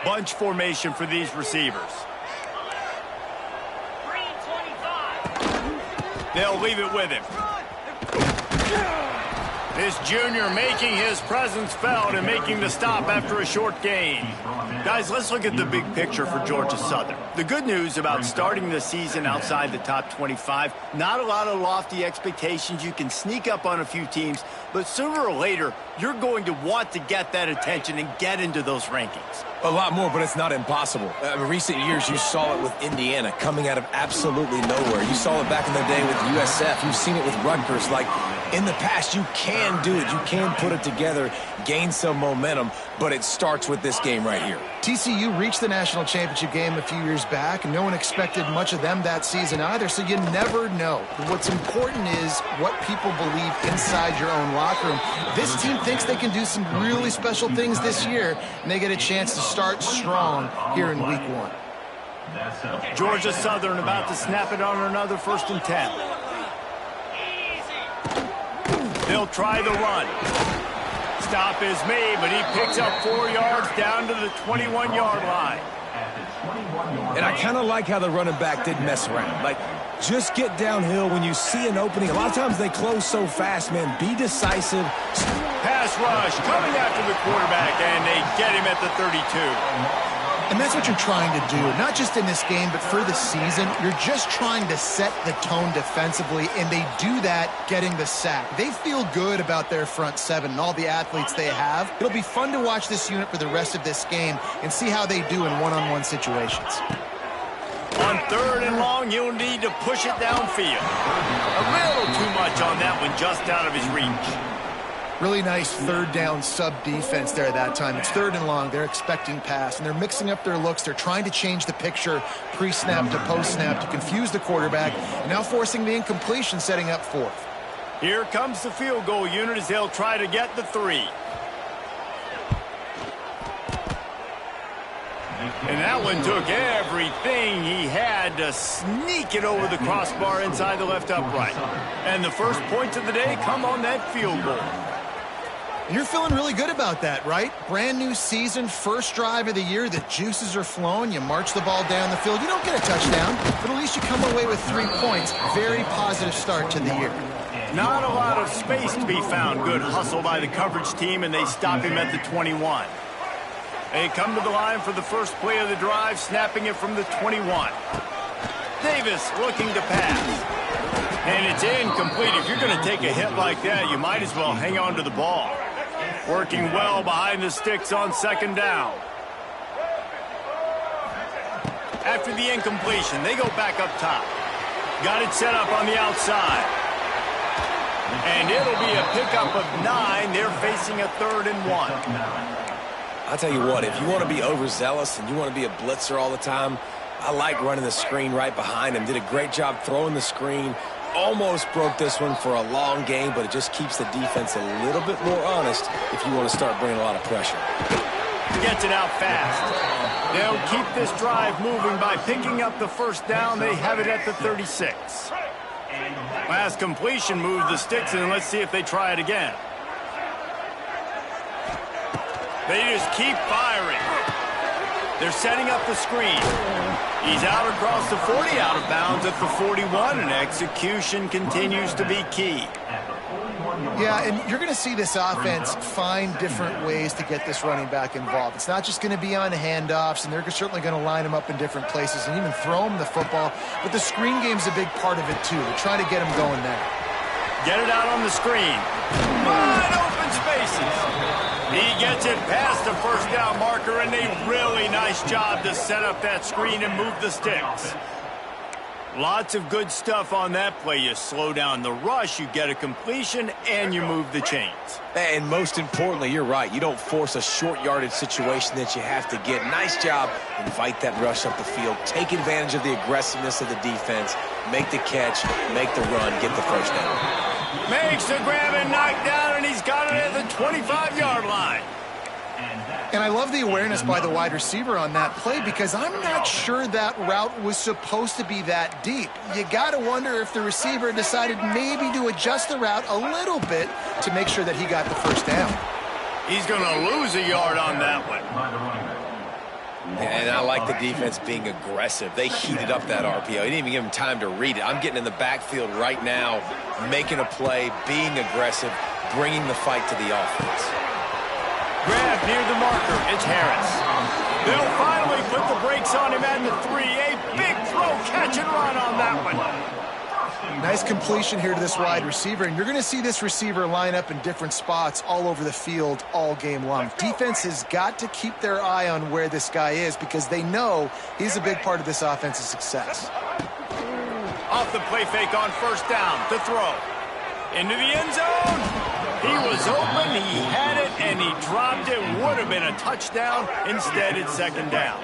Bunch formation for these receivers. They'll leave it with him. This junior making his presence felt and making the stop after a short gain. Guys, let's look at the big picture for Georgia Southern. The good news about starting the season outside the top 25, not a lot of lofty expectations. You can sneak up on a few teams, but sooner or later, you're going to want to get that attention and get into those rankings. A lot more, but it's not impossible. In recent years, you saw it with Indiana coming out of absolutely nowhere. You saw it back in the day with USF. You've seen it with Rutgers. Like, in the past, you can do it. You can put it together, gain some momentum, but it starts with this game right here. TCU reached the national championship game a few years back, and no one expected much of them that season either, so you never know. What's important is what people believe inside your own locker room. This team thinks they can do some really special things this year, and they get a chance to start strong here in week 1. Georgia Southern about to snap it on another 1st and 10. They'll try the run. Stop is made, but he picks up 4 yards down to the 21-yard line. And I kind of like how the running back didn't mess around. Like, just get downhill when you see an opening. A lot of times they close so fast, man. Be decisive. Pass rush coming after the quarterback, and they get him at the 32. And that's what you're trying to do, not just in this game, but for the season. You're just trying to set the tone defensively, and they do that getting the sack. They feel good about their front seven and all the athletes they have. It'll be fun to watch this unit for the rest of this game and see how they do in one-on-one situations. On 3rd and long, you'll need to push it downfield. A little too much on that one, just out of his reach. Really nice 3rd down sub-defense there that time. It's 3rd and long. They're expecting pass, and they're mixing up their looks. They're trying to change the picture pre-snap to post-snap to confuse the quarterback, and now forcing the incompletion, setting up 4th. Here comes the field goal unit as they'll try to get the 3. And that one took everything he had to sneak it over the crossbar inside the left upright. And the first points of the day come on that field goal. You're feeling really good about that, right? Brand new season, first drive of the year. The juices are flowing. You march the ball down the field. You don't get a touchdown, but at least you come away with 3 points. Very positive start to the year. Not a lot of space to be found. Good hustle by the coverage team, and they stop him at the 21. They come to the line for the first play of the drive, snapping it from the 21. Davis looking to pass. And it's incomplete. If you're going to take a hit like that, you might as well hang on to the ball. Working well behind the sticks on 2nd down. After the incompletion, they go back up top. Got it set up on the outside. And it'll be a pickup of 9. They're facing a 3rd and 1. I'll tell you what, if you want to be overzealous and you want to be a blitzer all the time, I like running the screen right behind him. Did a great job throwing the screen. Almost broke this one for a long game, but it just keeps the defense a little bit more honest if you want to start bringing a lot of pressure. Gets it out fast. They'll keep this drive moving by picking up the 1st down. They have it at the 36. Last completion moved the sticks, and let's see if they try it again. They just keep firing. They're setting up the screen. He's out across the 40, out of bounds at the 41, and execution continues to be key. Yeah, and you're going to see this offense find different ways to get this running back involved. It's not just going to be on handoffs, and they're certainly going to line him up in different places and even throw him the football. But the screen game's a big part of it, too. They're trying to get him going there. Get it out on the screen. Wide open spaces. He gets it past the 1st down marker, and a really nice job to set up that screen and move the sticks. Lots of good stuff on that play. You slow down the rush, you get a completion, and you move the chains. And most importantly, you're right. You don't force a short yardage situation that you have to get. Nice job. Invite that rush up the field. Take advantage of the aggressiveness of the defense. Make the catch, make the run, get the 1st down. Makes the grab and knock down, and he's got it at the 25-yard line. And I love the awareness by the wide receiver on that play because I'm not sure that route was supposed to be that deep. You got to wonder if the receiver decided maybe to adjust the route a little bit to make sure that he got the 1st down. He's going to lose a yard on that one. And I like the defense being aggressive. They heated up that RPO. He didn't even give him time to read it. I'm getting in the backfield right now, making a play, being aggressive, bringing the fight to the offense. Grab near the marker. It's Harris. They'll finally put the brakes on him at the 3. A big throw, catch and run on that one. Nice completion here to this wide receiver, and you're going to see this receiver line up in different spots all over the field all game long. Defense has got to keep their eye on where this guy is because they know he's a big part of this offense's success. Off the play fake on first down to throw. Into the end zone. He was open, he had it, and he dropped it. Would have been a touchdown. Instead, it's second down.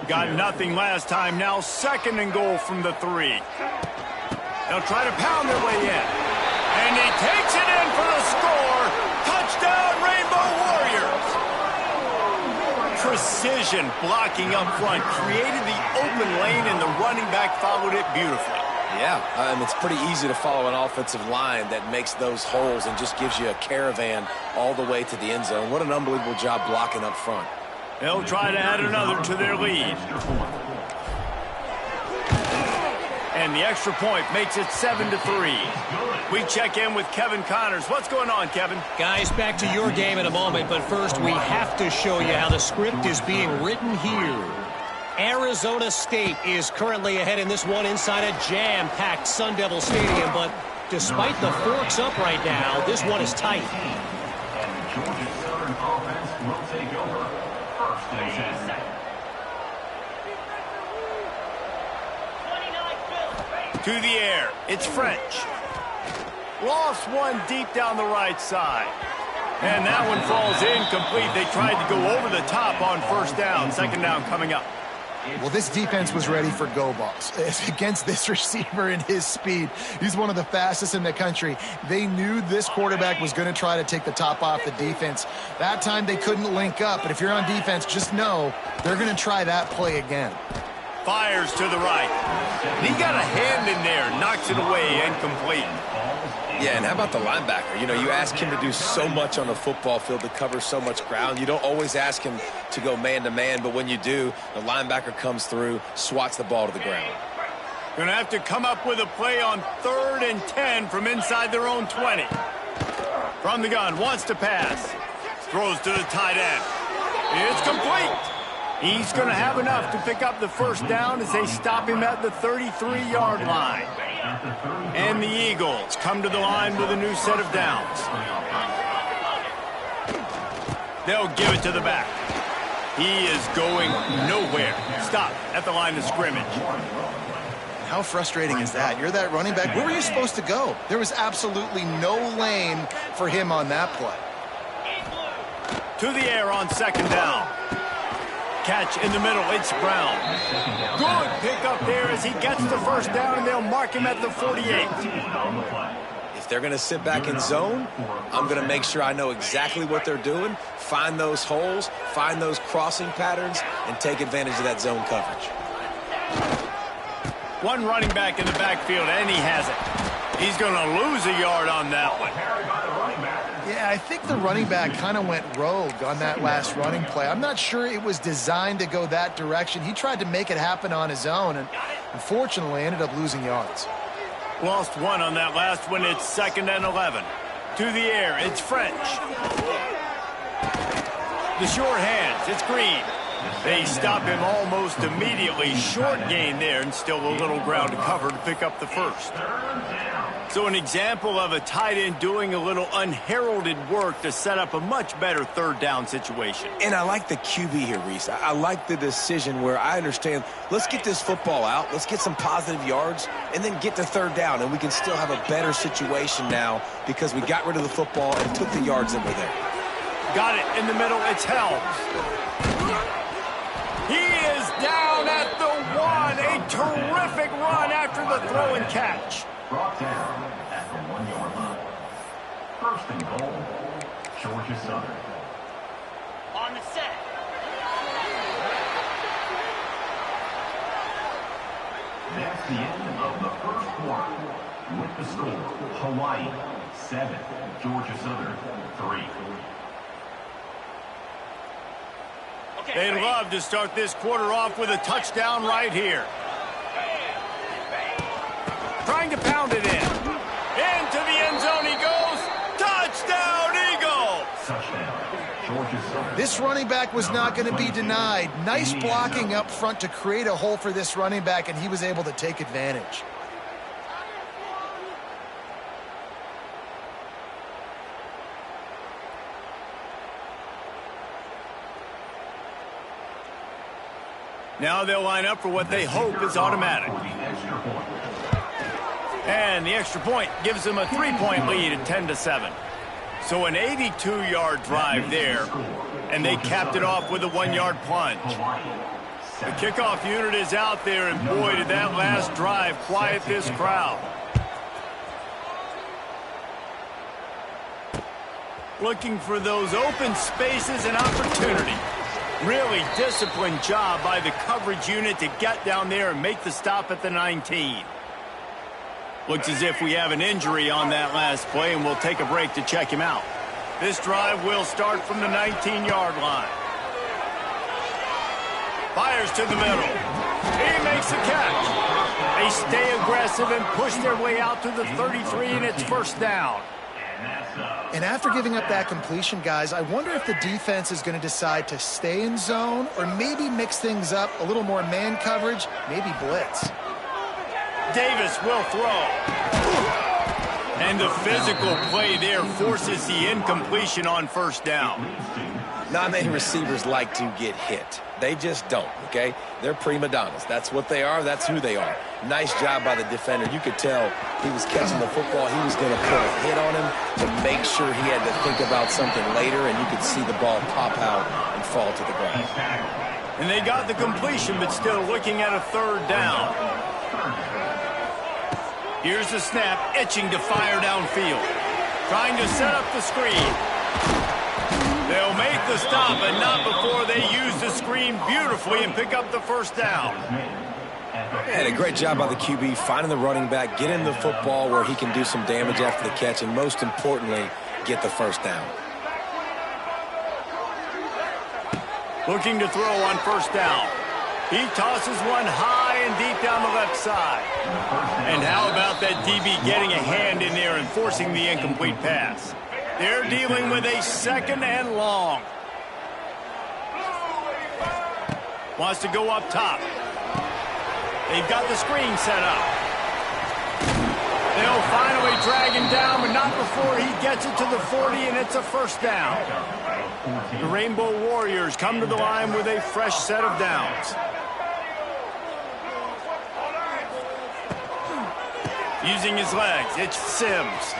Got nothing last time. Now second and goal from the 3. They'll try to pound their way in. And he takes it in for the score. Touchdown, Rainbow Warriors. Precision blocking up front. Created the open lane, and the running back followed it beautifully. Yeah, it's pretty easy to follow an offensive line that makes those holes and just gives you a caravan all the way to the end zone. What an unbelievable job blocking up front. They'll try to add another to their lead. And the extra point makes it 7-3. We check in with Kevin Connors. What's going on, Kevin? Guys, back to your game in a moment, but first we have to show you how the script is being written here. Arizona State is currently ahead in this one inside a jam-packed Sun Devil Stadium, but despite the forks up right now, this one is tight. And Georgia Southern offense will take over. First and 10. To the air. It's French. Lost one deep down the right side. And that one falls incomplete. They tried to go over the top on first down. Second down coming up. Well, this defense was ready for go balls. Against this receiver and his speed, he's one of the fastest in the country. They knew this quarterback was going to try to take the top off the defense. That time they couldn't link up, but if you're on defense, just know they're going to try that play again. Fires to the right. He got a hand in there, knocks it away, incomplete. Yeah, and how about the linebacker? You know, you ask him to do so much on the football field to cover so much ground. You don't always ask him to go man-to-man, but when you do, the linebacker comes through, swats the ball to the ground. Going to have to come up with a play on 3rd and 10 from inside their own 20. From the gun, wants to pass. Throws to the tight end. It's complete. He's going to have enough to pick up the first down as they stop him at the 33-yard line. And the Eagles come to the line with a new set of downs. They'll give it to the back. He is going nowhere. Stop at the line of scrimmage. How frustrating is that? You're that running back. Where were you supposed to go? There was absolutely no lane for him on that play. To the air on second down. Catch in the middle, it's Brown. Good pick up there as he gets the first down, and they'll mark him at the 48. If they're going to sit back in zone, I'm going to make sure I know exactly what they're doing, find those holes, find those crossing patterns, and take advantage of that zone coverage. One running back in the backfield, and he has it. He's going to lose a yard on that one. Yeah, I think the running back kind of went rogue on that last running play. I'm not sure it was designed to go that direction. He tried to make it happen on his own, and unfortunately ended up losing yards. Lost one on that last one. It's 2nd and 11. To the air, it's French. The short hands, it's Green. They stop him almost immediately. Short gain there, and still a little ground to cover to pick up the first. So an example of a tight end doing a little unheralded work to set up a much better 3rd down situation. And I like the QB here, Reese. I like the decision where I understand, let's get this football out, let's get some positive yards, and then get to 3rd down, and we can still have a better situation now because we got rid of the football and took the yards that were there. Got it in the middle, it's Helms. He is down at the 1. A terrific run after the throw and catch. Brought down at the 1-yard line. 1st and goal, Georgia Southern. On the set. That's the end of the first quarter. With the score, Hawaii 7, Georgia Southern 3. They'd love to start this quarter off with a touchdown right here. Trying to pound it in. Into the end zone he goes. Touchdown, Eagles! This running back was not going to be denied. Nice blocking up front to create a hole for this running back, and he was able to take advantage. Now they'll line up for what they hope is automatic. And the extra point gives them a 3-point lead at 10-7. So an 82-yard drive there, and they capped it off with a 1-yard plunge. The kickoff unit is out there, and boy, did that last drive quiet this crowd. Looking for those open spaces and opportunity. Really disciplined job by the coverage unit to get down there and make the stop at the 19. Looks as if we have an injury on that last play, and we'll take a break to check him out. This drive will start from the 19-yard line. Fires to the middle. He makes the catch. They stay aggressive and push their way out to the 33, and it's first down. And after giving up that completion, guys, I wonder if the defense is going to decide to stay in zone or maybe mix things up, a little more man coverage, maybe blitz. Davis will throw. And the physical play there forces the incompletion on first down. Not many receivers like to get hit. They just don't, okay? They're prima donnas. That's what they are. That's who they are. Nice job by the defender. You could tell he was catching the football. He was going to put a hit on him to make sure he had to think about something later, and you could see the ball pop out and fall to the ground. And they got the completion, but still looking at a third down. Here's the snap, itching to fire downfield. Trying to set up the screen. They'll make the stop, but not before they use the screen beautifully and pick up the first down. And a great job by the QB finding the running back, getting the football where he can do some damage after the catch, and most importantly, get the first down. Looking to throw on first down. He tosses one high and deep down the left side. And how about that DB getting a hand in there and forcing the incomplete pass? They're dealing with a second and long. Wants to go up top. They've got the screen set up. They'll finally drag him down, but not before he gets it to the 40, and it's a first down. The Rainbow Warriors come to the line with a fresh set of downs. Using his legs, it's Sims.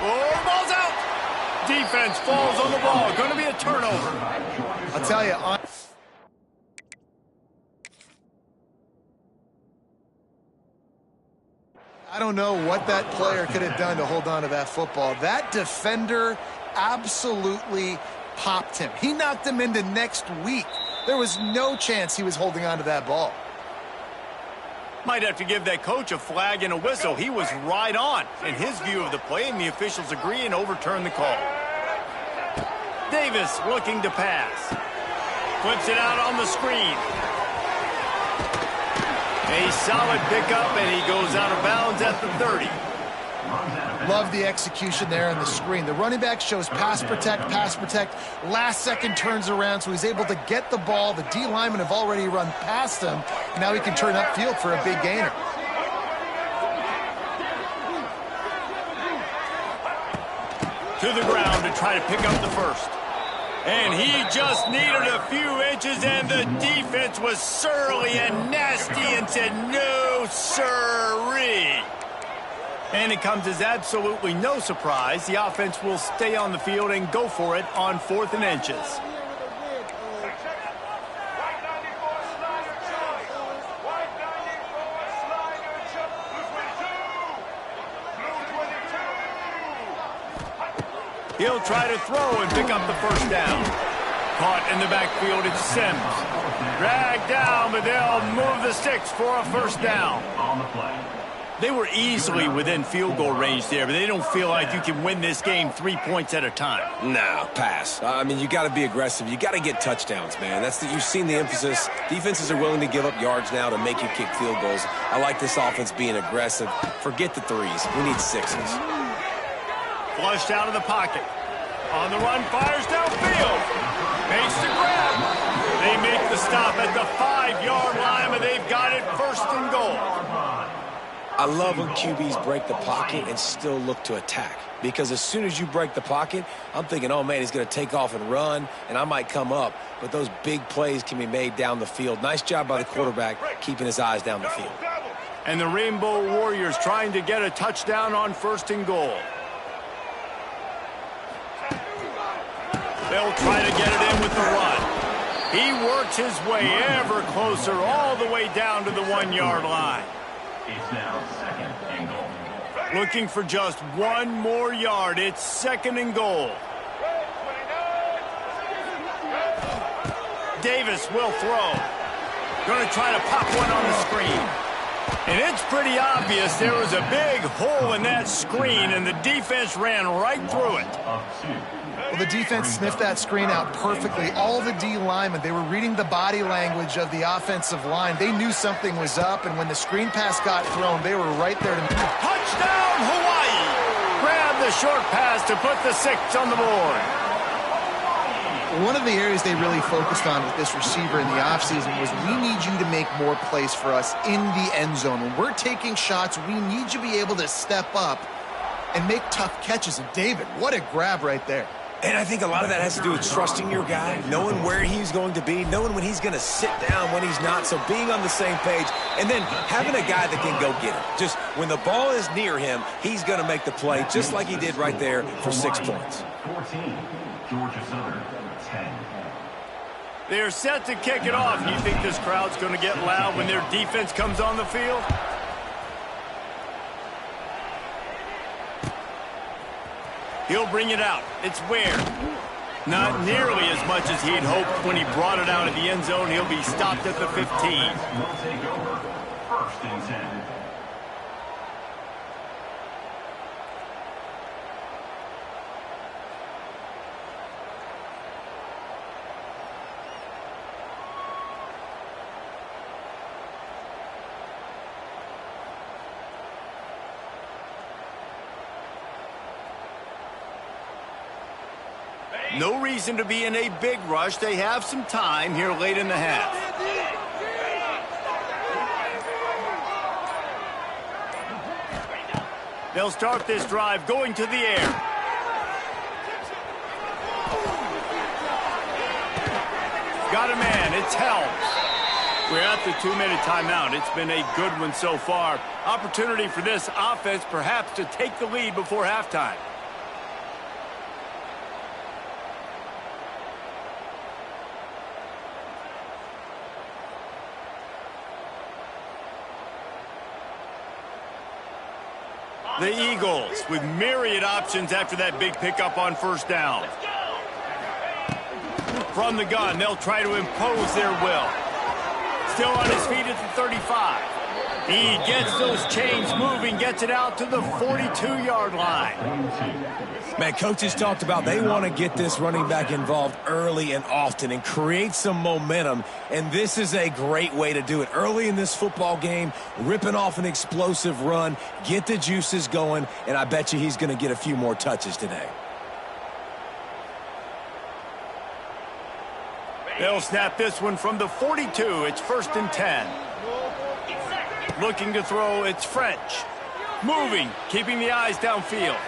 Oh, ball's out. Defense falls on the ball. Going to be a turnover. I'll tell you, I don't know what that player could have done to hold on to that football. That defender absolutely popped him. He knocked him into next week. There was no chance he was holding on to that ball. Might have to give that coach a flag and a whistle. He was right on in his view of the play, and the officials agree and overturn the call. Davis looking to pass. Flips it out on the screen. A solid pickup, and he goes out of bounds at the 30. Love the execution there on the screen. The running back shows pass protect, last second turns around, so he's able to get the ball. The D linemen have already run past him. Now he can turn upfield for a big gainer. To the ground to try to pick up the first. And he just needed a few inches, and the defense was surly and nasty and said, no, sirree. And it comes as absolutely no surprise. The offense will stay on the field and go for it on 4th and inches. He'll try to throw and pick up the first down. Caught in the backfield, it's Sims. Dragged down, but they'll move the sticks for a first down. On the play. They were easily within field goal range there, but they don't feel like you can win this game 3 points at a time. No, pass. I mean, you got to be aggressive. You got to get touchdowns, man. You've seen the emphasis. Defenses are willing to give up yards now to make you kick field goals. I like this offense being aggressive. Forget the threes. We need sixes. Flushed out of the pocket. On the run, fires downfield. Makes the grab. They make the stop at the 5-yard line, and they've got it 1st and goal. I love when QBs break the pocket and still look to attack. Because as soon as you break the pocket, I'm thinking, oh, man, he's going to take off and run, and I might come up. But those big plays can be made down the field. Nice job by the quarterback keeping his eyes down the field. And the Rainbow Warriors trying to get a touchdown on 1st and goal. They'll try to get it in with the run. He works his way ever closer all the way down to the 1-yard line. It's now 2nd and goal. Looking for just 1 more yard. It's 2nd and goal. Davis will throw. Going to try to pop one on the screen. And it's pretty obvious there was a big hole in that screen, and the defense ran right through it. Well, the defense sniffed that screen out perfectly. All the D linemen, they were reading the body language of the offensive line. They knew something was up, and when the screen pass got thrown, they were right there to... Touchdown, Hawaii! Grab the short pass to put the 6 on the board. One of the areas they really focused on with this receiver in the offseason was, we need you to make more plays for us in the end zone. When we're taking shots, we need you to be able to step up and make tough catches. And David, what a grab right there. And I think a lot of that has to do with trusting your guy, knowing where he's going to be, knowing when he's going to sit down, when he's not, so being on the same page, and then having a guy that can go get it. Just when the ball is near him, he's going to make the play, just like he did right there for 6 points. 14, Georgia Southern, 10. They're set to kick it off. You think this crowd's going to get loud when their defense comes on the field? He'll bring it out. It's Ware. Not nearly as much as he'd hoped when he brought it out of the end zone. He'll be stopped at the 15. Will take over 1st and 10. No reason to be in a big rush. They have some time here late in the half. They'll start this drive going to the air. Got a man. It's Helms. We're at the 2-minute timeout. It's been a good one so far. Opportunity for this offense perhaps to take the lead before halftime. The Eagles with myriad options after that big pickup on 1st down. From the gun, they'll try to impose their will. Still on his feet at the 35. He gets those chains moving, gets it out to the 42-yard line. Man, coaches talked about they want to get this running back involved early and often and create some momentum, and this is a great way to do it. Early in this football game, ripping off an explosive run, get the juices going, and I bet you he's going to get a few more touches today. They'll snap this one from the 42. It's 1st and 10. Looking to throw, it's French. Moving, keeping the eyes downfield.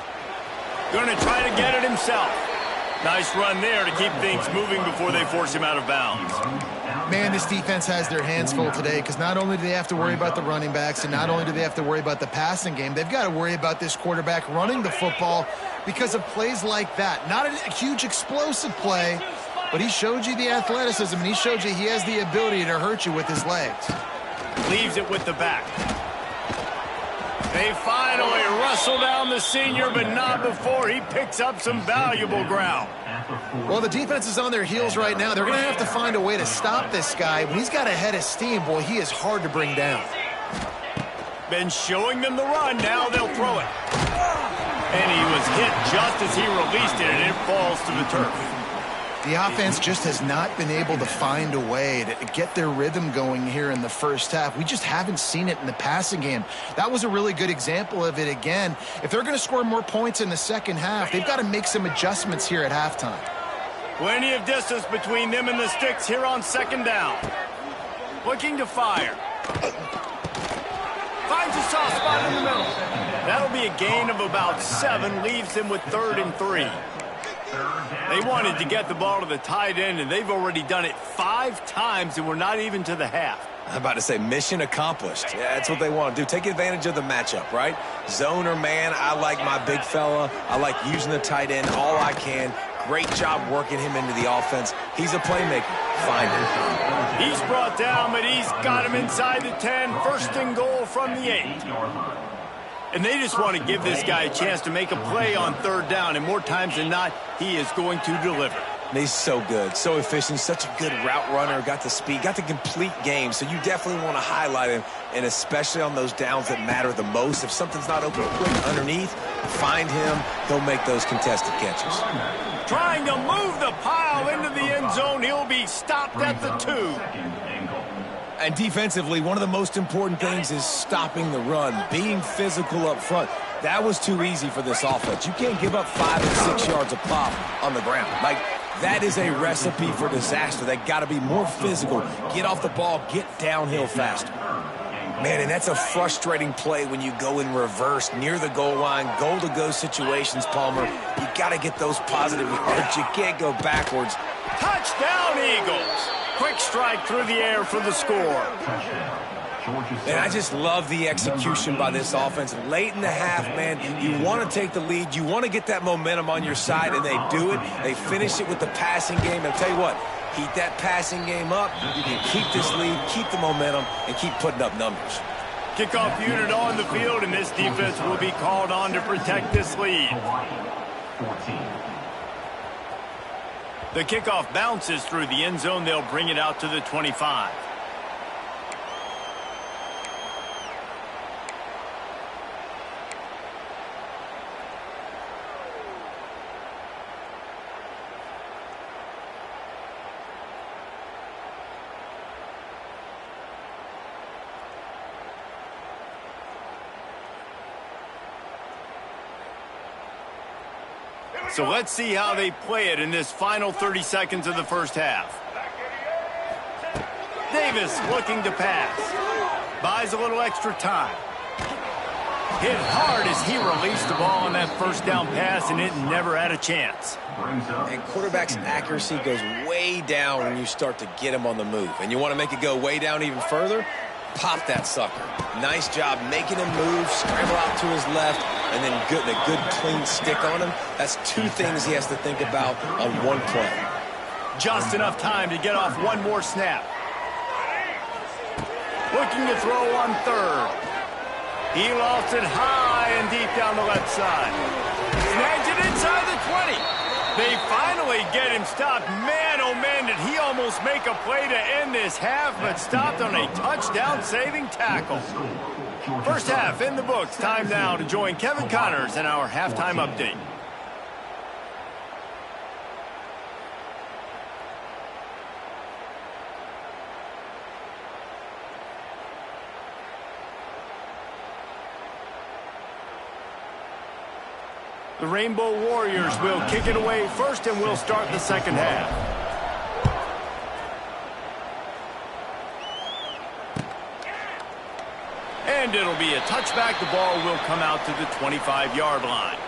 Going to try to get it himself. Nice run there to keep things moving before they force him out of bounds. Man, this defense has their hands full today, because not only do they have to worry about the running backs, and not only do they have to worry about the passing game, they've got to worry about this quarterback running the football because of plays like that. Not a huge explosive play, but he showed you the athleticism, and he showed you he has the ability to hurt you with his legs. Leaves it with the back. They finally wrestle down the senior, but not before he picks up some valuable ground. Well, the defense is on their heels right now. They're going to have to find a way to stop this guy. When he's got a head of steam, boy, he is hard to bring down. Been showing them the run. Now they'll throw it. And he was hit just as he released it, and it falls to the turf. The offense just has not been able to find a way to get their rhythm going here in the first half. We just haven't seen it in the passing game. That was a really good example of it again. If they're going to score more points in the second half, they've got to make some adjustments here at halftime. Plenty of distance between them and the sticks here on second down. Looking to fire. Finds a soft spot in the middle. That'll be a gain of about 7, leaves them with 3rd and 3. They wanted to get the ball to the tight end, and they've already done it 5 times, and we're not even to the half. I'm about to say mission accomplished. Yeah, that's what they want to do. Take advantage of the matchup, right? Zone or man, I like my big fella. I like using the tight end all I can. Great job working him into the offense. He's a playmaker. Find him. He's brought down, but he's got him inside the 10. 1st and goal from the 8. And they just want to give this guy a chance to make a play on 3rd down, and more times than not, he is going to deliver. He's so good, so efficient, such a good route runner, got the speed, got the complete game, so you definitely want to highlight him, and especially on those downs that matter the most. If something's not open quick underneath, find him, he'll make those contested catches. Trying to move the pile into the end zone, he'll be stopped at the 2. And defensively, one of the most important things is stopping the run, being physical up front. That was too easy for this offense. You can't give up 5 and 6 yards a pop on the ground. Like, that is a recipe for disaster. They got to be more physical, get off the ball, get downhill faster. Man, and that's a frustrating play when you go in reverse near the goal line, goal-to-go situations, Palmer. You got to get those positive yards. You can't go backwards. Touchdown, Eagles! Quick strike through the air for the score. And I just love the execution by this offense. Late in the half, man, you want to take the lead. You want to get that momentum on your side, and they do it. They finish it with the passing game. And I'll tell you what, keep that passing game up. You can keep this lead, keep the momentum, and keep putting up numbers. Kickoff unit on the field, and this defense will be called on to protect this lead. 14. The kickoff bounces through the end zone. They'll bring it out to the 25. So let's see how they play it in this final 30 seconds of the first half. Davis looking to pass. Buys a little extra time. Hit hard as he released the ball on that first down pass, and it never had a chance. And quarterback's accuracy goes way down when you start to get him on the move. And you want to make it go way down even further? Pop that sucker. Nice job making him move, scramble out to his left, and then a good clean stick on him. That's 2 things he has to think about on one play. Just enough time to get off one more snap. Looking to throw on 3rd. He lost it high and deep down the left side. Snags it inside the 20. They finally get him stopped. Man, oh man, did he almost make a play to end this half, but stopped on a touchdown-saving tackle. First half in the books. Time now to join Kevin Connors in our halftime update. The Rainbow Warriors will kick it away first, and we'll start the second half. And it'll be a touchback. The ball will come out to the 25-yard line.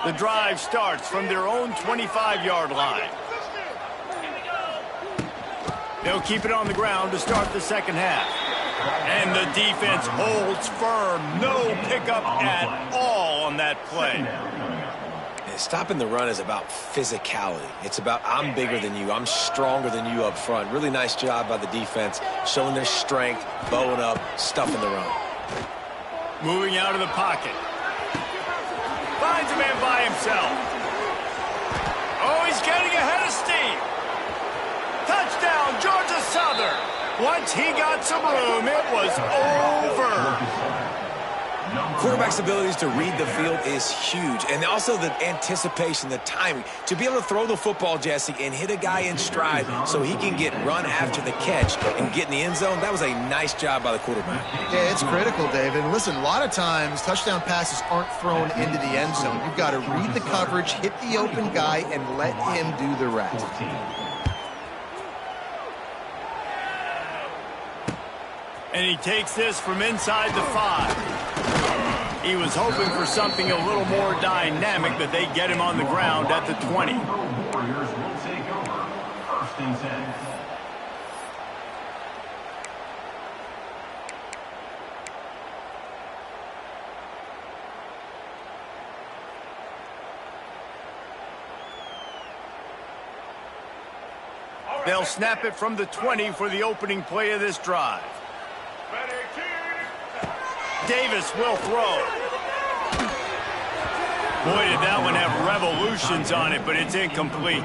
The drive starts from their own 25-yard line. They'll keep it on the ground to start the second half. And the defense holds firm. No pickup at all on that play. And stopping the run is about physicality. It's about I'm bigger than you. I'm stronger than you up front. Really nice job by the defense, showing their strength, bowing up, stuffing the run. Moving out of the pocket. Finds a man by himself. Oh, he's getting ahead of steam. Touchdown, Georgia Southern. Once he got some room, it was over. Quarterback's abilities to read the field is huge, and also the anticipation, the timing. To be able to throw the football, Jesse, and hit a guy in stride so he can get run after the catch and get in the end zone, that was a nice job by the quarterback. Yeah, it's critical, David. Listen, a lot of times touchdown passes aren't thrown into the end zone. You've got to read the coverage, hit the open guy, and let him do the rest. And he takes this from inside the 5. He was hoping for something a little more dynamic, but they get him on the ground at the 20. Warriors will take over 1st and 10. They'll snap it from the 20 for the opening play of this drive. Davis will throw. Boy, did that one have revolutions on it, but it's incomplete.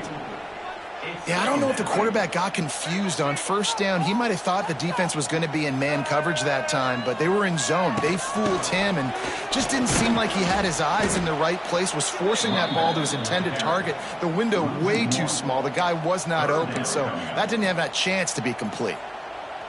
Yeah, I don't know if the quarterback got confused on first down. He might have thought the defense was going to be in man coverage that time, but they were in zone. They fooled him and just didn't seem like he had his eyes in the right place, was forcing that ball to his intended target. The window way too small. The guy was not open, so that didn't have that chance to be complete.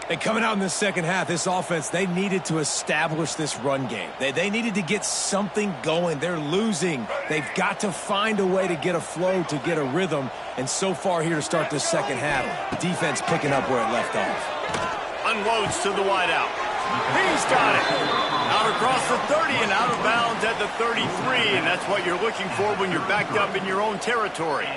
And coming out in the second half, this offense, they needed to establish this run game. They needed to get something going. They're losing. They've got to find a way to get a flow, to get a rhythm. And so far here to start this second half, defense picking up where it left off. Unloads to the wideout. He's got it. Out across the 30 and out of bounds at the 33. And that's what you're looking for when you're backed up in your own territory.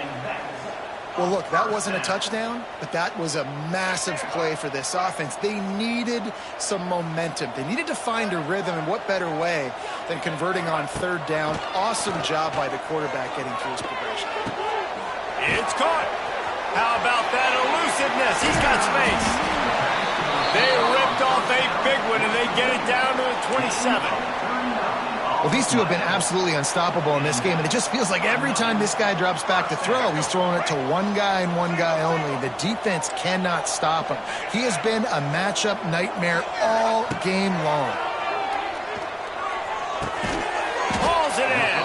Well, look, that wasn't a touchdown, but that was a massive play for this offense. They needed some momentum. They needed to find a rhythm, and what better way than converting on third down. Awesome job by the quarterback getting through his progression. It's caught. How about that elusiveness? He's got space. They ripped off a big one, and they get it down to the 27. Well, these two have been absolutely unstoppable in this game, and it just feels like every time this guy drops back to throw, he's throwing it to one guy and one guy only. The defense cannot stop him. He has been a matchup nightmare all game long. Hauls it in.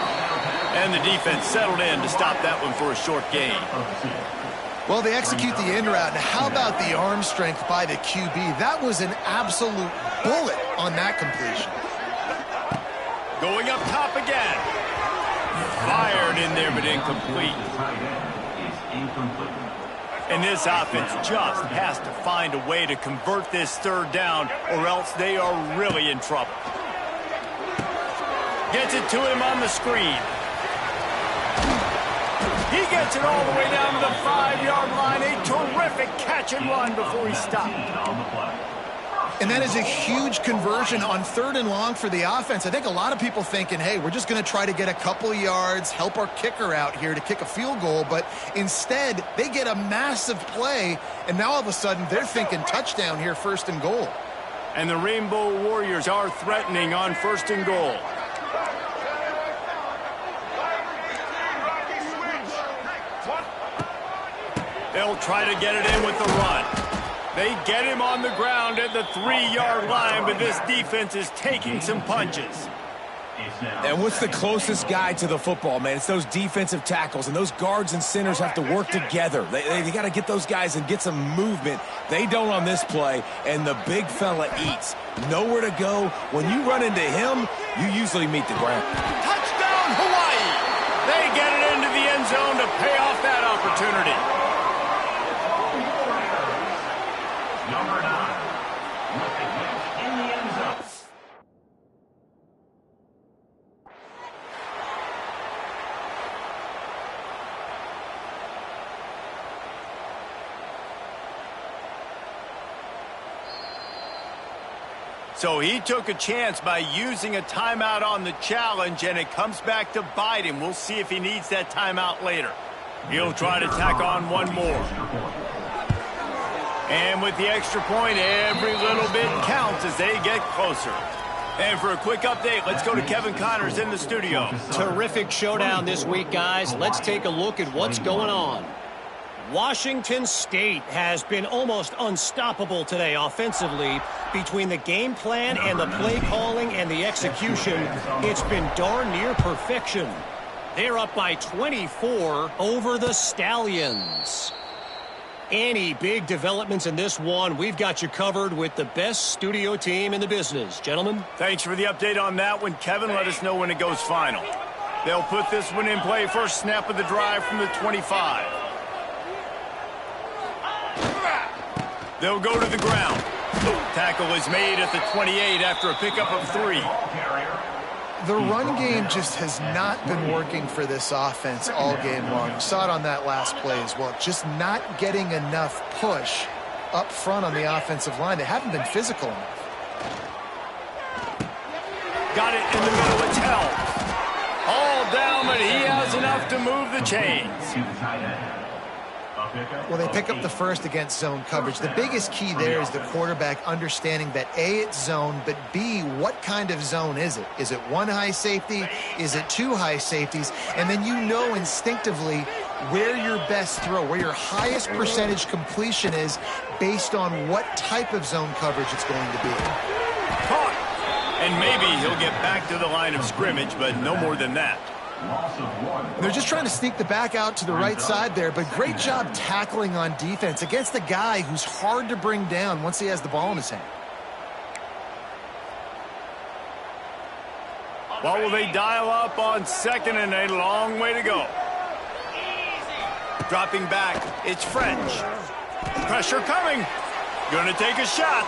And the defense settled in to stop that one for a short gain. Well, they execute the in route. Now, how about the arm strength by the QB? That was an absolute bullet on that completion. Going up top again. Fired in there, but incomplete. And this offense just has to find a way to convert this third down, or else they are really in trouble. Gets it to him on the screen. He gets it all the way down to the 5-yard line. A terrific catch and run before he stopped. And that is a huge conversion on third and long for the offense. I think a lot of people thinking, hey, we're just going to try to get a couple of yards, help our kicker out here to kick a field goal. But instead, they get a massive play, and now all of a sudden they're thinking touchdown here, 1st and goal. And the Rainbow Warriors are threatening on 1st and goal. They'll try to get it in with the run. They get him on the ground at the 3-yard line, but this defense is taking some punches. And what's the closest guy to the football, man? It's those defensive tackles, and those guards and centers have to work together. They got to get those guys and get some movement. They don't on this play, and the big fella eats. Nowhere to go. When you run into him, you usually meet the ground. Touchdown, Hawaii! They get it into the end zone to pay off that opportunity. Number 9, with the catch in the end zone. So he took a chance by using a timeout on the challenge, and it comes back to bite him. We'll see if he needs that timeout later. He'll try to tack on one more. And with the extra point, every little bit counts as they get closer. And for a quick update, let's go to Kevin Connors in the studio. Terrific showdown this week, guys. Let's take a look at what's going on. Washington State has been almost unstoppable today offensively. Between the game plan and the play calling and the execution, it's been darn near perfection. They're up by 24 over the Stallions. Any big developments in this one, we've got you covered with the best studio team in the business. Gentlemen? Thanks for the update on that one, Kevin. Let us know when it goes final. They'll put this one in play. First snap of the drive from the 25. They'll go to the ground. Tackle is made at the 28 after a pickup of 3. The run game just has not been working for this offense all game long. You saw it on that last play as well. Just not getting enough push up front on the offensive line. They haven't been physical enough. Got it in the middle. It's held. All down, but he has enough to move the chains. Well, they pick up the first against zone coverage. The biggest key there is the quarterback understanding that A, it's zone, but B, what kind of zone is it? Is it one high safety? Is it two high safeties? And then you know instinctively where your best throw, where your highest percentage completion is based on what type of zone coverage it's going to be. Caught. And maybe he'll get back to the line of scrimmage, but no more than that. They're just trying to sneak the back out to the right side there, but great job tackling on defense against a guy who's hard to bring down once he has the ball in his hand. What will they dial up on second and a long way to go? Dropping back, it's French. Pressure coming. Gonna take a shot.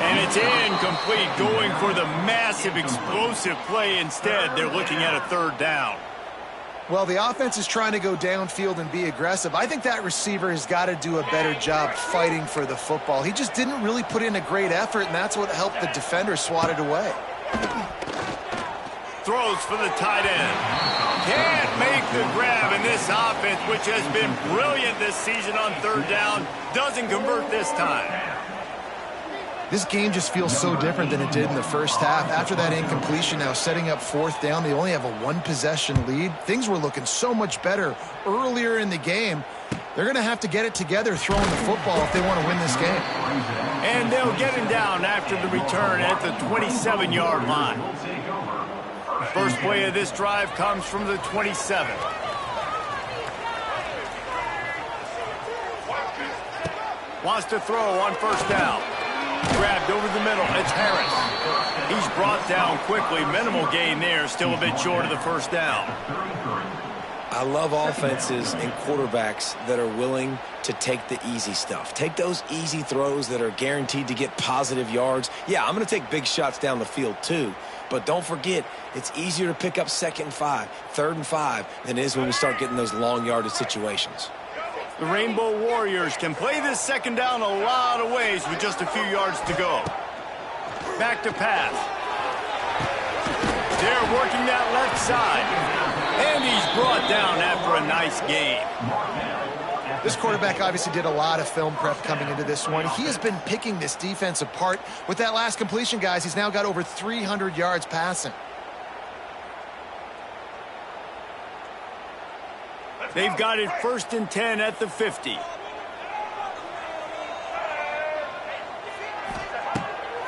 And it's incomplete, going for the massive explosive play instead. They're looking at a third down. Well, the offense is trying to go downfield and be aggressive. I think that receiver has got to do a better job fighting for the football. He just didn't really put in a great effort, and that's what helped the defender swat it away. Throws for the tight end. Can't make the grab, and this offense, which has been brilliant this season on third down, doesn't convert this time. This game just feels so different than it did in the first half. After that incompletion, now setting up fourth down, they only have a one-possession lead. Things were looking so much better earlier in the game. They're going to have to get it together throwing the football if they want to win this game. And they'll get him down after the return at the 27-yard line. First play of this drive comes from the 27. Wants to throw on first down. Grabbed over the middle. It's Harris. He's brought down quickly. Minimal gain there. Still a bit short of the first down. I love offenses and quarterbacks that are willing to take the easy stuff. Take those easy throws that are guaranteed to get positive yards. Yeah, I'm going to take big shots down the field too. But don't forget, it's easier to pick up 2nd and 5, 3rd and 5 than it is when we start getting those long yardage situations. The Rainbow Warriors can play this second down a lot of ways with just a few yards to go. Back to pass. They're working that left side. And he's brought down after a nice game. This quarterback obviously did a lot of film prep coming into this one. He has been picking this defense apart. With that last completion, guys, he's now got over 300 yards passing. They've got it 1st and 10 at the 50.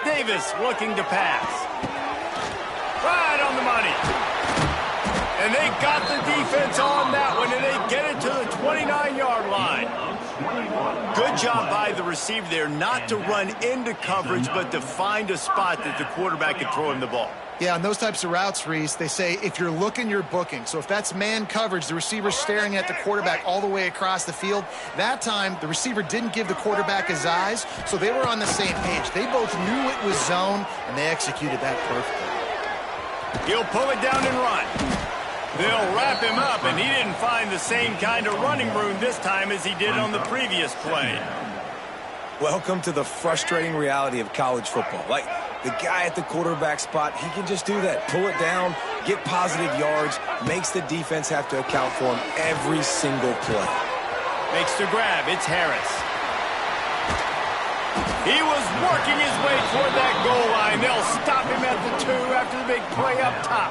Davis looking to pass. Right on the money. And they got the defense on that one, and they get it to the 29-yard line. Good job by the receiver there not to run into coverage, but to find a spot that the quarterback can throw him the ball. Yeah, on those types of routes, Reese, they say if you're looking, you're booking. So if that's man coverage, the receiver's staring at the quarterback all the way across the field. That time, the receiver didn't give the quarterback his eyes, so they were on the same page. They both knew it was zone, and they executed that perfectly. He'll pull it down and run. They'll wrap him up, and he didn't find the same kind of running room this time as he did on the previous play. Welcome to the frustrating reality of college football. Like, the guy at the quarterback spot, he can just do that. Pull it down, get positive yards, makes the defense have to account for him every single play. Makes the grab. It's Harris. He was working his way toward that goal line. They'll stop him at the 2 after the big play up top.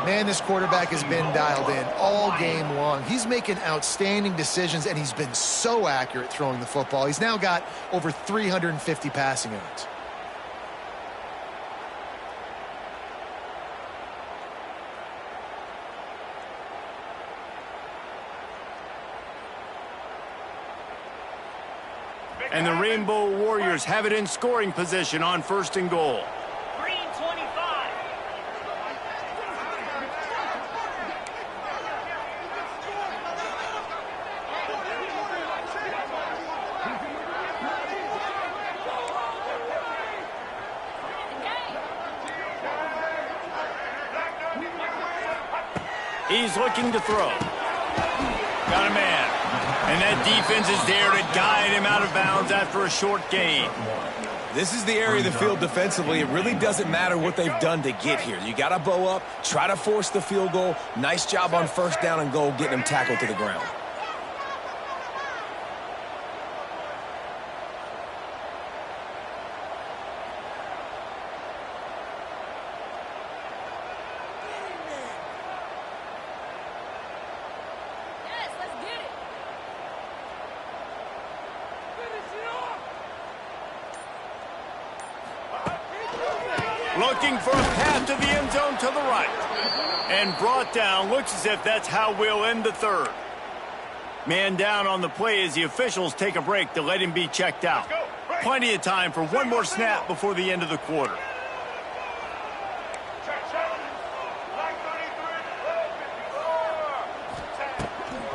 Man, this quarterback has been dialed in all game long. He's making outstanding decisions, and he's been so accurate throwing the football. He's now got over 350 passing yards. And the Rainbow Warriors have it in scoring position on 1st and goal. Green 25. He's looking to throw. Got a man. And that defense is there to guide him out of bounds after a short gain. This is the area of the field defensively. It really doesn't matter what they've done to get here. You got to bow up, try to force the field goal. Nice job on 1st down and goal, getting him tackled to the ground. Looking for a path to the end zone to the right. And brought down. Looks as if that's how we'll end the 3rd. Man down on the play as the officials take a break to let him be checked out. Plenty of time for one more snap before the end of the quarter.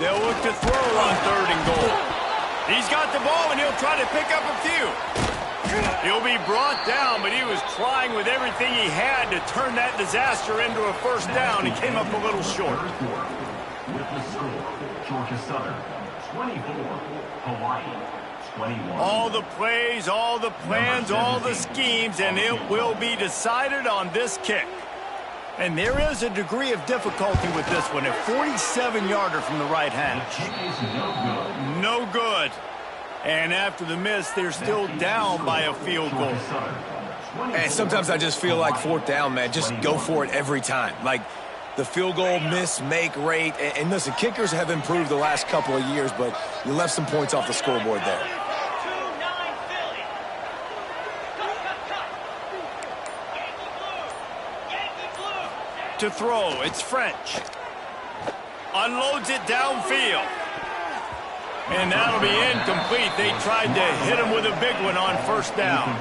They'll look to throw on 3rd and goal. He's got the ball, and he'll try to pick up a few. He'll be brought down, but he was trying with everything he had to turn that disaster into a 1st down. He came up a little short. With the score, Georgia Southern 24, Hawaii 21. All the plays, all the plans, all the schemes, and it will be decided on this kick. And there is a degree of difficulty with this one. A 47-yarder from the right hash. No good. And after the miss, they're still down by a field goal. And sometimes I just feel like 4th down, man. Just go for it every time. Like the field goal miss-make rate. And listen, kickers have improved the last couple of years, but you left some points off the scoreboard there. To throw, it's French. Unloads it downfield. And that'll be incomplete. They tried to hit him with a big one on 1st down.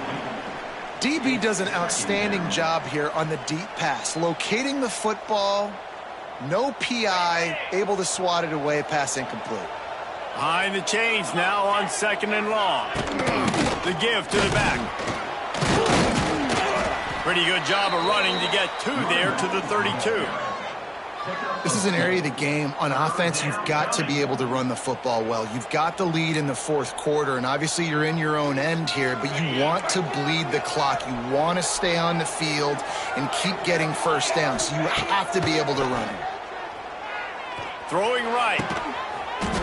DB does an outstanding job here on the deep pass. Locating the football, no PI, able to swat it away, pass incomplete. Behind the chains now on 2nd and long. The give to the back. Pretty good job of running to get 2 there to the 32. This is an area of the game. On offense, you've got to be able to run the football well. You've got the lead in the 4th quarter, and obviously you're in your own end here, but you want to bleed the clock. You want to stay on the field and keep getting 1st down, so you have to be able to run it. Throwing right.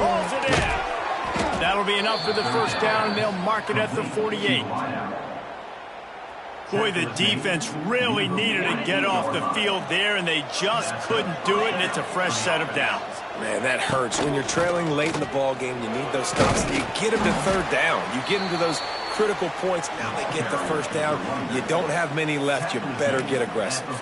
Rolls it in. That'll be enough for the 1st down, and they'll mark it at the 48. Boy, the defense really needed to get off the field there, and they just couldn't do it, and it's a fresh set of downs. Man, that hurts. When you're trailing late in the ball game, you need those stops. You get them to 3rd down. You get them to those critical points. Now they get the 1st down. You don't have many left. You better get aggressive.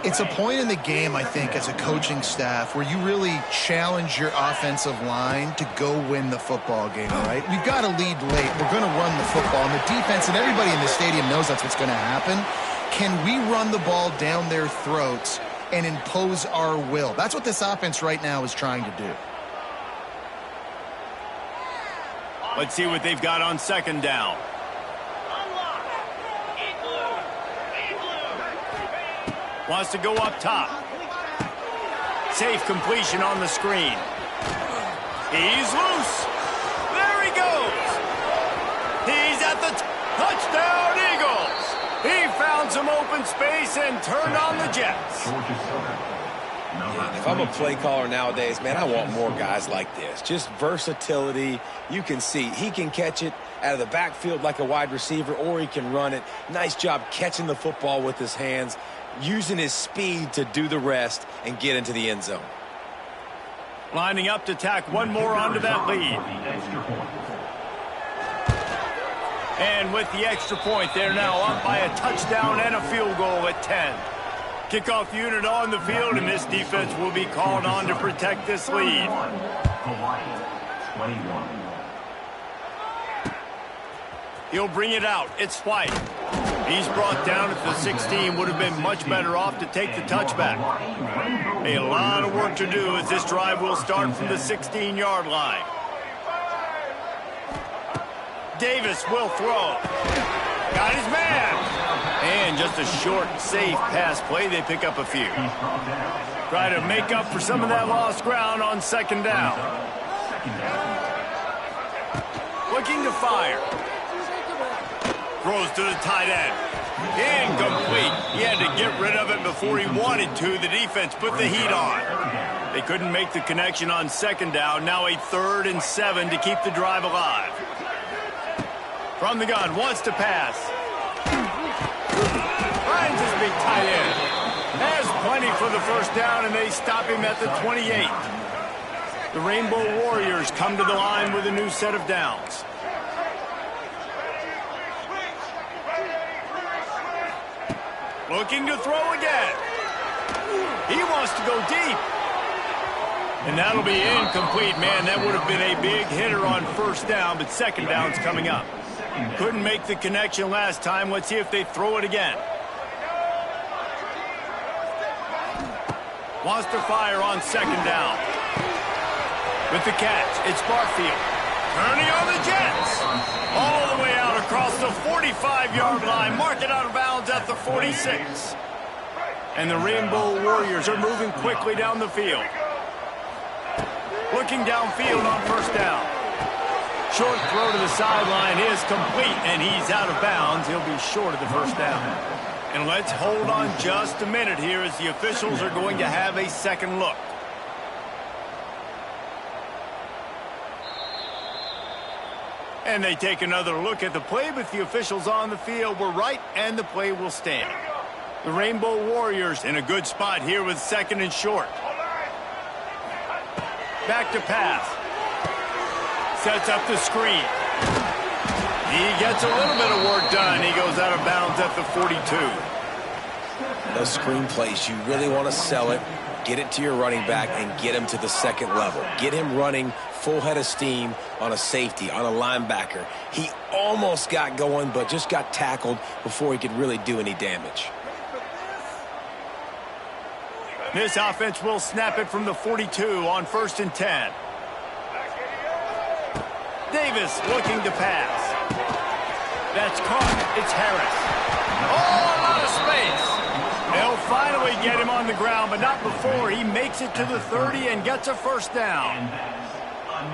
It's a point in the game, I think, as a coaching staff where you really challenge your offensive line to go win the football game, right? We've got to lead late. We're going to run the football. And the defense and everybody in the stadium knows that's what's going to happen. Can we run the ball down their throats and impose our will? That's what this offense right now is trying to do. Let's see what they've got on 2nd down. Wants to go up top. Safe completion on the screen. He's loose. There he goes. Touchdown, Eagles! He found some open space and turned on the Jets. If I'm a play caller nowadays, man, I want more guys like this. Just versatility. You can see he can catch it out of the backfield like a wide receiver, or he can run it. Nice job catching the football with his hands, using his speed to do the rest and get into the end zone. Lining up to tack one more onto that lead. And with the extra point, they're now up by a touchdown and a field goal at 10. Kickoff unit on the field, and this defense will be called on to protect this lead. He'll bring it out. It's White. He's brought down at the 16. Would have been much better off to take the touchback. A lot of work to do as this drive will start from the 16-yard line. Davis will throw. Got his man. And just a short, safe pass play. They pick up a few. Try to make up for some of that lost ground on second down. Looking to fire. Throws to the tight end. Incomplete. He had to get rid of it before he wanted to. The defense put the heat on. They couldn't make the connection on second down. Now a 3rd and 7 to keep the drive alive. From the gun, wants to pass. Finds his big tight end. Has plenty for the first down, and they stop him at the 28. The Rainbow Warriors come to the line with a new set of downs. Looking to throw again. He wants to go deep. And that'll be incomplete, man. That would have been a big hitter on first down, but second down's coming up. Couldn't make the connection last time. Let's see if they throw it again. Wants to fire on second down. With the catch, it's Barfield. Turning on the Jets. All the way out across the 45-yard line. Mark it out of bounds at the 46. And the Rainbow Warriors are moving quickly down the field. Looking downfield on first down. Short throw to the sideline is complete, and he's out of bounds. He'll be short of the first down. And let's hold on just a minute here as the officials are going to have a second look. And they take another look at the play, but the officials on the field were right, and the play will stand. The Rainbow Warriors in a good spot here with 2nd and short. Back to pass. Sets up the screen. He gets a little bit of work done. He goes out of bounds at the 42. Those screen plays, you really want to sell it, get it to your running back, and get him to the second level. Get him running full head of steam on a safety, on a linebacker. He almost got going, but just got tackled before he could really do any damage. This offense will snap it from the 42 on 1st and 10. Davis looking to pass. That's caught. It's Harris. Oh, a lot of space. They'll finally get him on the ground, but not before he makes it to the 30 and gets a first down.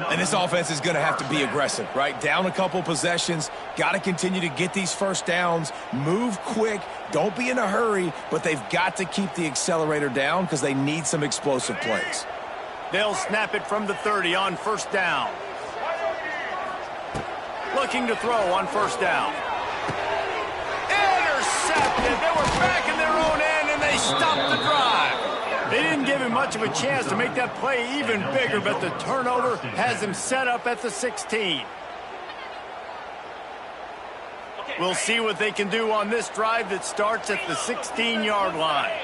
And this offense is going to have to be aggressive, right? Down a couple possessions. Got to continue to get these first downs. Move quick. Don't be in a hurry, but they've got to keep the accelerator down because they need some explosive plays. They'll snap it from the 30 on first down. Looking to throw on first down. Intercepted. They were back in their own end, and they stopped the drive. They didn't give him much of a chance to make that play even bigger, but the turnover has him set up at the 16. We'll see what they can do on this drive that starts at the 16-yard line.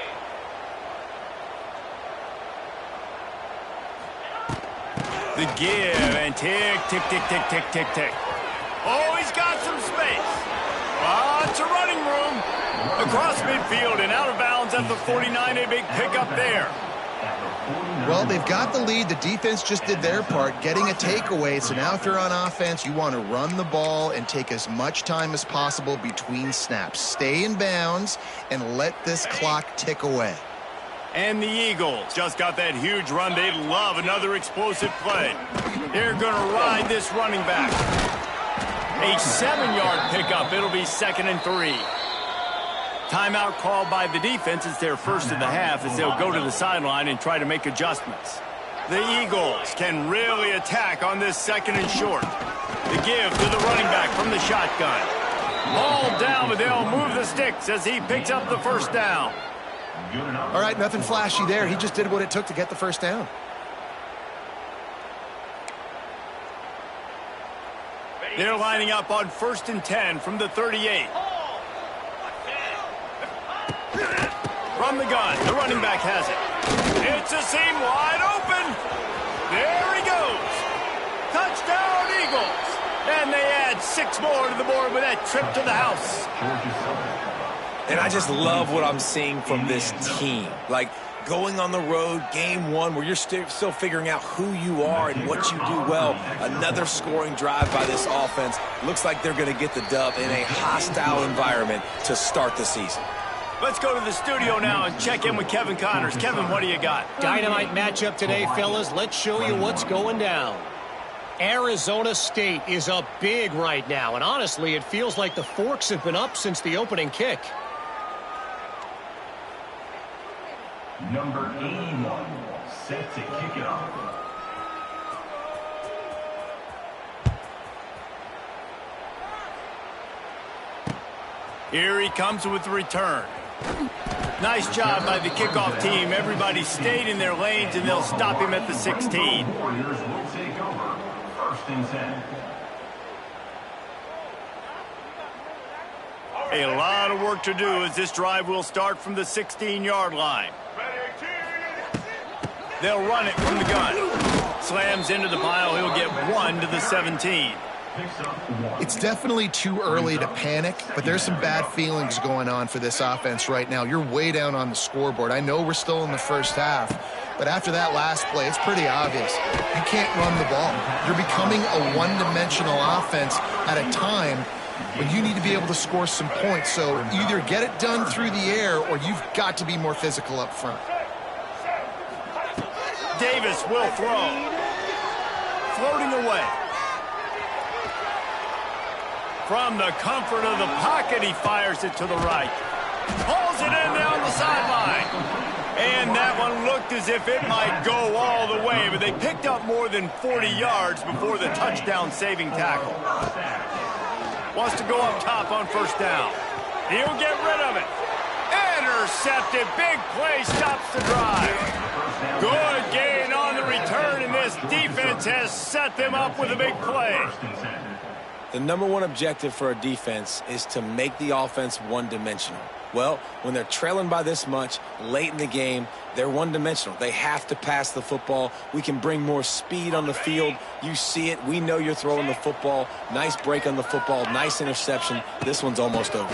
The give, and tick, tick, tick, tick, tick, tick, tick. Oh, he's got some space. Lots of running room. Across midfield and out of bounds at the 49. A big pickup there. Well, they've got the lead. The defense just did their part, getting a takeaway. So now if you're on offense, you want to run the ball and take as much time as possible between snaps. Stay in bounds and let this clock tick away. And the Eagles just got that huge run. They love another explosive play. They're going to ride this running back. A 7-yard pickup. It'll be 2nd and 3. Timeout called by the defense. It's their first of the half as they'll go to the sideline and try to make adjustments. The Eagles can really attack on this 2nd and short. The give to the running back from the shotgun. Ball down, but they'll move the sticks as he picks up the first down. All right, nothing flashy there. He just did what it took to get the first down. They're lining up on 1st and 10 from the 38. From the gun, the running back has it. It's a seam wide open. There he goes. Touchdown, Eagles. And they add 6 more to the board with that trip to the house. And I just love what I'm seeing from this team. Like, going on the road, game one, where you're still figuring out who you are and what you do well. Another scoring drive by this offense. Looks like they're going to get the dub in a hostile environment to start the season. Let's go to the studio now and check in with Kevin Connors. Kevin, what do you got? Dynamite matchup today, fellas. Let's show you what's going down. Arizona State is up big right now, and honestly, it feels like the Forks have been up since the opening kick. Number 81, set to kick it off. Here he comes with the return. Nice job by the kickoff team. Everybody stayed in their lanes, and they'll stop him at the 16. Warriors will take over. 1st and 10. A lot of work to do as this drive will start from the 16-yard line. They'll run it from the gun. Slams into the pile. He'll get 1 to the 17. It's definitely too early to panic, but there's some bad feelings going on for this offense right now. You're way down on the scoreboard. I know we're still in the first half, but after that last play, it's pretty obvious. You can't run the ball. You're becoming a one-dimensional offense at a time when you need to be able to score some points. So either get it done through the air or you've got to be more physical up front. Davis will throw. Floating away. From the comfort of the pocket, he fires it to the right. Pulls it in down the sideline. And that one looked as if it might go all the way, but they picked up more than 40 yards before the touchdown-saving tackle. Wants to go up top on 1st down. He'll get rid of it. Intercepted. Big play stops the drive. Good gain on the return, and this defense has set them up with a big play. The number one objective for a defense is to make the offense one-dimensional. Well, when they're trailing by this much late in the game, they're one-dimensional. They have to pass the football. We can bring more speed on the field. You see it. We know you're throwing the football. Nice break on the football. Nice interception. This one's almost over.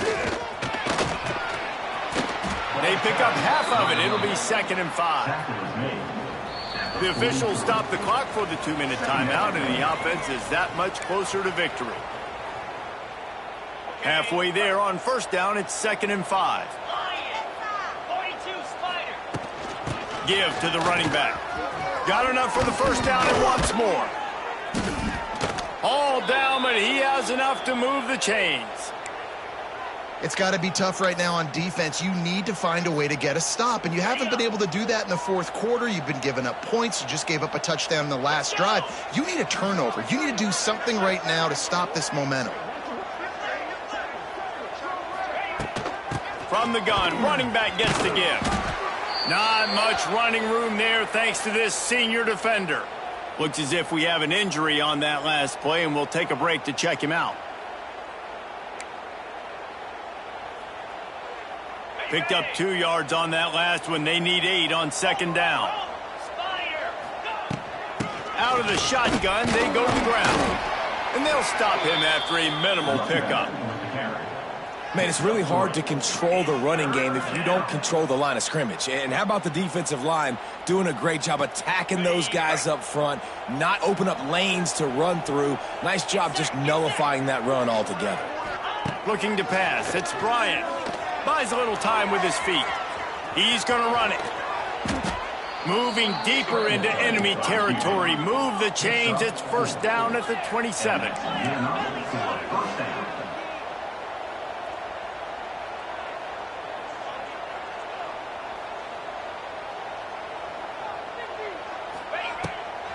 They pick up half of it. It'll be 2nd and 5. The officials stop the clock for the 2-minute timeout, and the offense is that much closer to victory. Halfway there on 1st down, it's 2nd and 5. Give to the running back. Got enough for the 1st down and wants more. All down, but he has enough to move the chains. It's got to be tough right now on defense. You need to find a way to get a stop, and you haven't been able to do that in the 4th quarter. You've been giving up points. You just gave up a touchdown in the last drive. You need a turnover. You need to do something right now to stop this momentum. From the gun, running back gets the give. Not much running room there thanks to this senior defender. Looks as if we have an injury on that last play, and we'll take a break to check him out. Picked up 2 yards on that last one. They need 8 on 2nd down. Out of the shotgun, they go to the ground. And they'll stop him after a minimal pickup. Man, it's really hard to control the running game if you don't control the line of scrimmage. And how about the defensive line doing a great job attacking those guys up front, not open up lanes to run through. Nice job just nullifying that run altogether. Looking to pass. It's Bryant. Buys a little time with his feet. He's going to run it. Moving deeper into enemy territory. Move the chains. It's 1st down at the 27.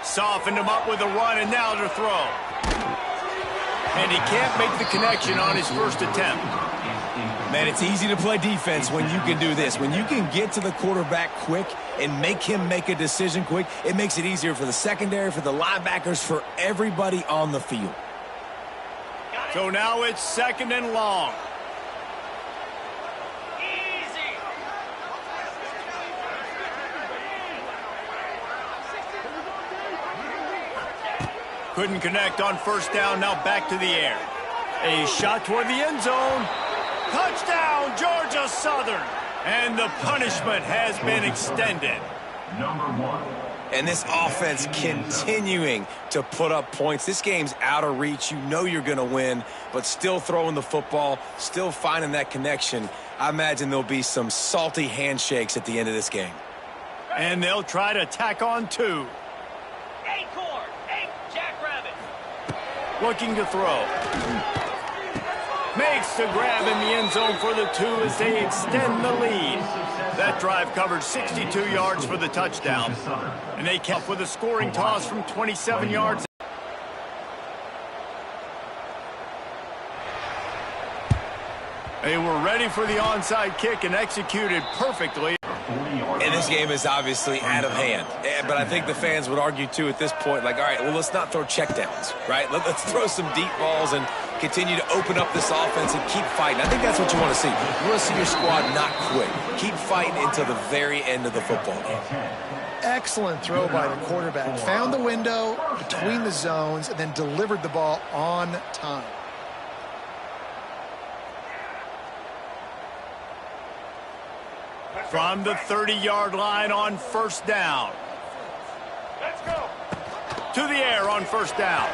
Softened him up with a run, and now to throw. And he can't make the connection on his first attempt. Man, it's easy to play defense when you can do this. When you can get to the quarterback quick and make him make a decision quick, it makes it easier for the secondary, for the linebackers, for everybody on the field. So now it's 2nd and long. Easy. Couldn't connect on first down, now back to the air. A shot toward the end zone. Touchdown, Georgia Southern. And the punishment has been extended. Number 1. And this offense continuing to put up points. This game's out of reach. You know you're going to win, but still throwing the football, still finding that connection. I imagine there'll be some salty handshakes at the end of this game. And they'll try to tack on 2. Acorn. Jackrabbit. Looking to throw. Makes the grab in the end zone for the 2 as they extend the lead. That drive covered 62 yards for the touchdown. And they kept with a scoring toss from 27 yards. They were ready for the onside kick and executed perfectly. And this game is obviously out of hand. But I think the fans would argue, too, at this point, like, all right, well, let's not throw checkdowns, right? Let's throw some deep balls and continue to open up this offense and keep fighting. I think that's what you want to see. You want to see your squad not quit. Keep fighting until the very end of the football game. Excellent throw by the quarterback. Found the window between the zones and then delivered the ball on time. From the 30-yard line on first down. Let's go. To the air on first down.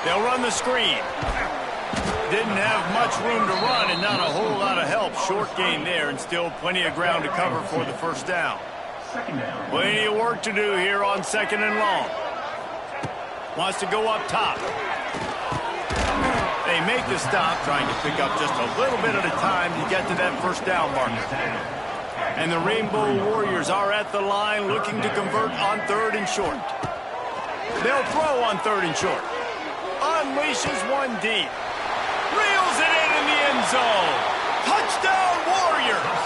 They'll run the screen. Didn't have much room to run and not a whole lot of help. Short gain there and still plenty of ground to cover for the first down. Plenty of work to do here on 2nd and long. Wants to go up top. They make the stop, trying to pick up just a little bit at a time to get to that first down marker. And the Rainbow Warriors are at the line looking to convert on 3rd and short. They'll throw on 3rd and short. Unleashes one deep. Reels it in the end zone. Touchdown Warriors!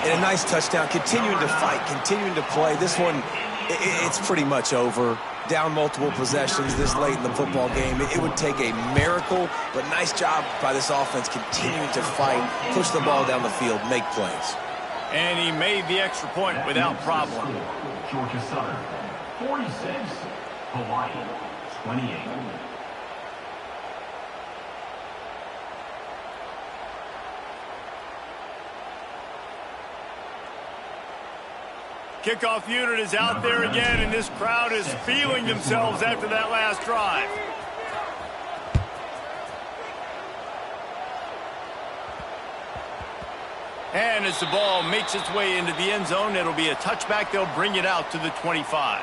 And a nice touchdown, continuing to fight, continuing to play. This one, it's pretty much over. Down multiple possessions this late in the football game. It would take a miracle, but nice job by this offense continuing to fight, push the ball down the field, make plays. And he made the extra point without problem. Georgia Southern, 46. Hawaii, 28. Kickoff unit is out there again, and this crowd is feeling themselves after that last drive. And as the ball makes its way into the end zone, it'll be a touchback. They'll bring it out to the 25.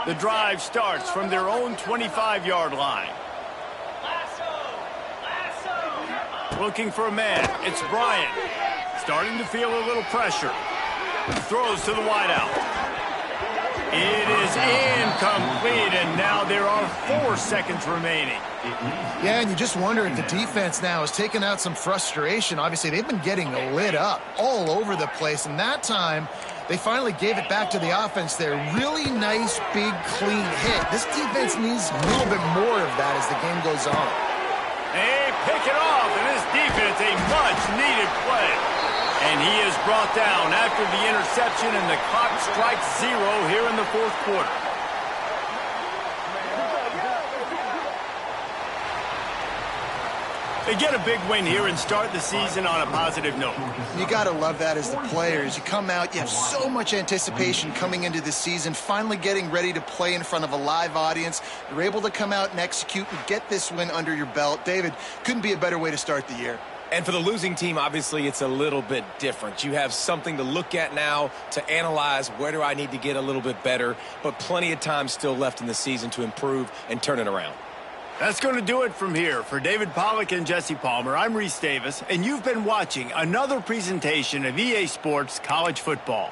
The drive starts from their own 25-yard line. Looking for a man. It's Bryant. Starting to feel a little pressure. Throws to the wideout. It is incomplete, and now there are 4 seconds remaining. Yeah, and you just wonder if the defense now has taken out some frustration. Obviously, they've been getting lit up all over the place, and that time they finally gave it back to the offense there. Really nice, big, clean hit. This defense needs a little bit more of that as the game goes on. They pick it off, and this defense, a much-needed play. And he is brought down after the interception, and the clock strikes 0 here in the 4th quarter. They get a big win here and start the season on a positive note. You got to love that as the players. You come out, you have so much anticipation coming into the season, finally getting ready to play in front of a live audience. You're able to come out and execute and get this win under your belt. David, couldn't be a better way to start the year. And for the losing team, obviously, it's a little bit different. You have something to look at now to analyze where do I need to get a little bit better, but plenty of time still left in the season to improve and turn it around. That's going to do it from here. For David Pollack and Jesse Palmer, I'm Reese Davis, and you've been watching another presentation of EA Sports College Football.